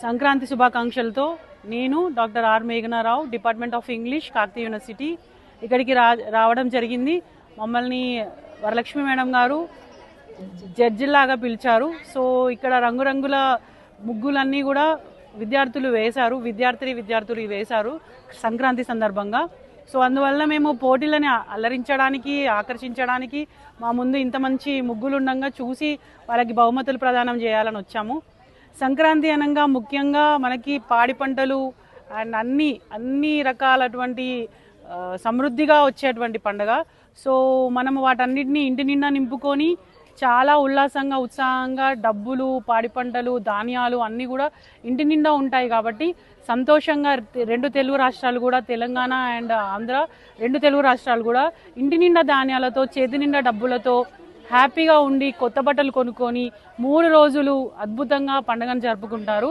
సంక్రాంతి శుభాకాంక్షలతో నేను doctor R Meghana Rao, department of English, Kakatiya university ఇక్కడికి రావడం జరిగింది. మమ్మల్ని వరలక్ష్మి మేడం గారు జడ్జిలాగా పిలిచారు. సో ఇక్కడ రంగురంగుల ముగ్గులన్నీ కూడా విద్యార్థులు వేశారు సంక్రాంతి సందర్భంగా. సో అందువల్ల మేము పోటీలని అల్లరించడానికి, ఆకర్షించడానికి మా ముందు ఇంత మంచి ముగ్గులు ఉండగా చూసి వాళ్ళకి బహుమతులు ప్రదానం చేయాలని వచ్చాము. సంక్రాంతి అనగా ముఖ్యంగా మనకి పాడి పంటలు అండ్ అన్ని రకాలటువంటి సమృద్ధిగా వచ్చేటువంటి పండుగ. సో మనము వాటన్నిటిని ఇంటి నిండా నింపుకొని చాలా ఉల్లాసంగా, ఉత్సాహంగా డబ్బులు, పాడి పంటలు, ధాన్యాలు అన్నీ కూడా ఇంటి నిండా ఉంటాయి. కాబట్టి సంతోషంగా రెండు తెలుగు రాష్ట్రాలు కూడా, తెలంగాణ అండ్ ఆంధ్ర, రెండు తెలుగు రాష్ట్రాలు కూడా ఇంటి నిండా ధాన్యాలతో, చేతి నిండా డబ్బులతో హ్యాపీగా ఉండి కొత్త బట్టలు కొనుక్కొని 3 రోజులు అద్భుతంగా పండుగను జరుపుకుంటారు.